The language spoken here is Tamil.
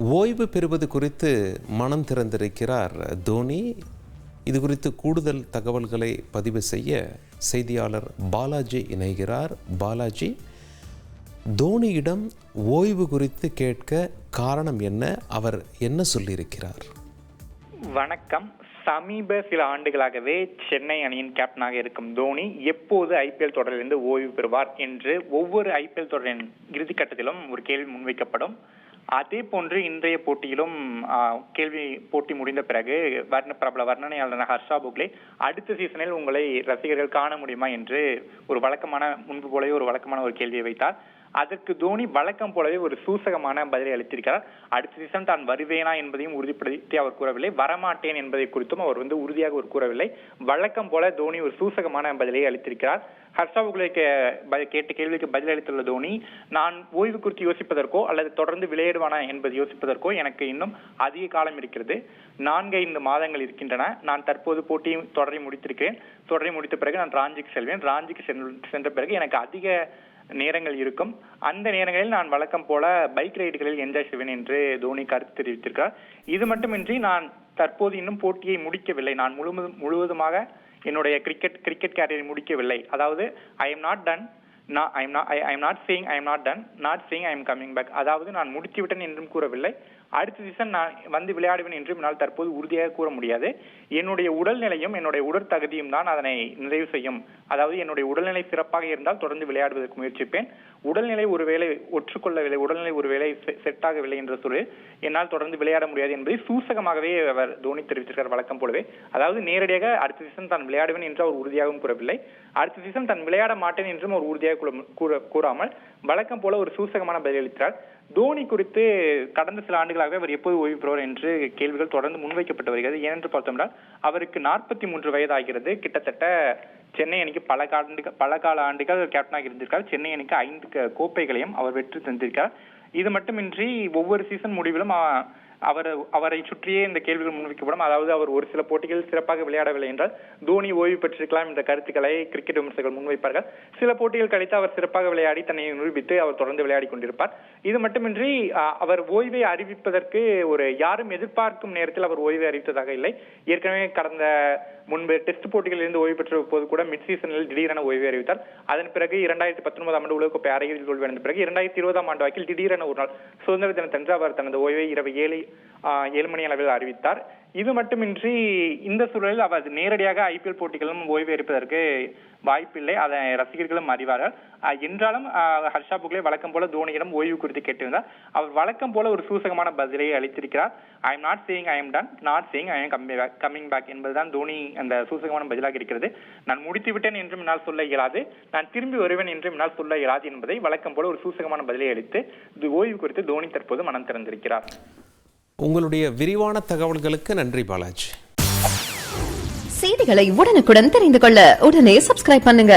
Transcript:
ஓய்வு பெறுவது குறித்து மனம் திறந்திருக்கிறார் தோனி. இது குறித்து கூடுதல் தகவல்களை பதிவு செய்ய செய்தியாளர் பாலாஜி இணைகிறார். பாலாஜி, தோனியிடம் ஓய்வு குறித்து கேட்க காரணம் என்ன? அவர் என்ன சொல்லியிருக்கிறார்? வணக்கம். சமீப சில ஆண்டுகளாகவே சென்னை அணியின் கேப்டனாக இருக்கும் தோனி எப்போது ஐபிஎல் தொடரிலிருந்து ஓய்வு பெறுவார் என்று ஒவ்வொரு ஐபிஎல் தொடரின் இறுதிக்கட்டத்திலும் ஒரு கேள்வி முன்வைக்கப்படும். அதே போன்று இன்றைய போட்டியிலும் போட்டி முடிந்த பிறகு பிரபல வர்ணனையாளர் ஹர்ஷா போக்லே அடுத்த சீசனில் உங்களை ரசிகர்கள் காண முடியுமா என்று ஒரு முன்பு போலவே ஒரு வழக்கமான ஒரு கேள்வியை வைத்தார். அதற்கு தோனி வழக்கம் போலவே ஒரு சூசகமான பதிலை அளித்திருக்கிறார். அடுத்த சீசன் தான் வருவேனா என்பதையும் உறுதிப்படுத்தி அவர் கூறவில்லை, வரமாட்டேன் என்பதை குறித்தும் அவர் உறுதியாக கூறவில்லை. வழக்கம் போல தோனி ஒரு சூசகமான பதிலை அளித்திருக்கிறார். ஹர்ஷா போக்லே கேட்ட கேள்விக்கு பதில் அளித்துள்ள தோனி, நான் ஓய்வு குறித்து யோசிப்பதற்கோ அல்லது தொடர்ந்து விளையாடுவானா என்பது யோசிப்பதற்கோ எனக்கு இன்னும் அதிக காலம் இருக்கிறது. 4-5 மாதங்கள் இருக்கின்றன. நான் தற்போது தொடரை முடித்திருக்கிறேன். தொடரை முடித்த பிறகு நான் ராஞ்சிக்கு செல்வேன். ராஞ்சிக்கு சென்ற பிறகு எனக்கு அதிக நேரங்கள் இருக்கும். அந்த நேரங்களில் நான் வழக்கம் போல பைக் ரைடுகளில் என்ஜாய் செய்வேன் என்று தோனி கருத்து தெரிவித்திருக்கிறார். இது மட்டுமின்றி நான் தற்போது இன்னும் போட்டியை முடிக்கவில்லை. நான் முழுவதுமாக என்னுடைய கிரிக்கெட் கேரியரை முடிக்கவில்லை. அதாவது I am not done, I am not saying I am not done, not saying I am coming back. அதாவது நான் முடித்து விட்டேன் என்றும் கூறவில்லை, அடுத்த சீசன் நான் வந்து விளையாடுவேன் என்றும் என்னால் தற்போது உறுதியாக கூற முடியாது. என்னுடைய உடல்நிலையும் என்னுடைய உடற்தகுதியும் தான் அதனை நிறைவு செய்யும். அதாவது என்னுடைய உடல்நிலை சிறப்பாக இருந்தால் தொடர்ந்து விளையாடுவதற்கு முயற்சிப்பேன். உடல்நிலை ஒருவேளை ஒற்றுக்கொள்ளவில்லை, உடல்நிலை ஒருவேளை செட் ஆகவில்லை என்ற சூழலில் என்னால் தொடர்ந்து விளையாட முடியாது என்பதை சூசகமாகவே அவர் தோனி தெரிவித்திருக்கிறார் வழக்கம் போலவே. அதாவது நேரடியாக அடுத்த சீசன் தான் விளையாடுவேன் என்று அவர் உறுதியாகவும் கூறவில்லை, அடுத்த சீசன் தான் விளையாட மாட்டேன் என்றும் அவர் உறுதியாக கூறாமல் வழக்கம் போல ஒரு சூசகமான பதிலளித்தார். தோனி குறித்து கடந்த சில ஆண்டுகளாகவே அவர் எப்போது ஓய்வு பெறுவார் என்று கேள்விகள் தொடர்ந்து முன்வைக்கப்பட்டு வருகிறது. ஏனென்று பார்த்தோம்னால் அவருக்கு 43 வயது ஆகிறது. கிட்டத்தட்ட சென்னை அணிக்கு பல கால ஆண்டுகள் கேப்டனாக இருந்திருக்கார். சென்னை அணிக்கு 5 கோப்பைகளையும் அவர் வெற்றி தந்திருக்கார். இது மட்டுமின்றி ஒவ்வொரு சீசன் முடிவிலும் அவரை சுற்றியே இந்த கேள்விகள் முன்வைக்கப்படும். அதாவது அவர் ஒரு சில போட்டிகள் சிறப்பாக விளையாடவில்லை என்றால் தோனி ஓய்வு பெற்றிருக்கலாம் என்ற கருத்துக்களை கிரிக்கெட் விமர்சகர்கள் முன்வைப்பார்கள். சில போட்டிகள் கழித்து அவர் சிறப்பாக விளையாடி தன்னை நிரூபித்து அவர் தொடர்ந்து விளையாடி கொண்டிருப்பார். இது மட்டுமின்றி அவர் ஓய்வை அறிவிப்பதற்கு யாரும் எதிர்பார்க்கும் நேரத்தில் அவர் ஓய்வை அறிவித்ததாக இல்லை. ஏற்கனவே முன்பு டெஸ்ட் போட்டிகளில் இருந்து ஓய்வு பெற்ற போது கூட மிட் சீசனில் திடீரென ஓய்வு அறிவித்தார். அதன் பிறகு 2019 ஆண்டு உலகக்கோப்பை அரையிறுதியில் தோல்வி அடைந்த பிறகு 2020 ஆண்டு வாக்கில் திடீரென ஒரு நாள் சுதந்திர தினத்தன்று அவர் தனது ஓய்வை இரவு 7 மணி அளவில் அறிவித்தார். இது மட்டுமின்றி இந்த சூழலில் அவர் நேரடியாக ஐபிஎல் போட்டிகளும் ஓய்வு எடுப்பதற்கு வாய்ப்பில்லை, அதை ரசிகர்களும் அறிவார்கள். என்றாலும் ஹர்ஷா போக்லே வழக்கம் போல தோனியிடம் ஓய்வு குறித்து கேட்டிருந்தார். அவர் வழக்கம் போல ஒரு சூசகமான பதிலை அளித்திருக்கிறார். I am not saying I am done, not saying I am coming back என்பதுதான் தோனி அந்த சூசகமான பதிலாக இருக்கிறது. நான் முடித்து விட்டேன் என்றும் என்னால் சொல்ல இயலாது, நான் திரும்பி வருவேன் என்றும் என்னால் சொல்ல இயலாது என்பதை வழக்கம் போல ஒரு சூசகமான பதிலை அளித்து ஓய்வு குறித்து தோனி தற்போது மனம் திறந்திருக்கிறார். உங்களுடைய விரிவான தகவல்களுக்கு நன்றி பாலாஜி. செய்திகளை உடனுக்குடன் தெரிந்து கொள்ள உடனே சப்ஸ்கிரைப் பண்ணுங்க.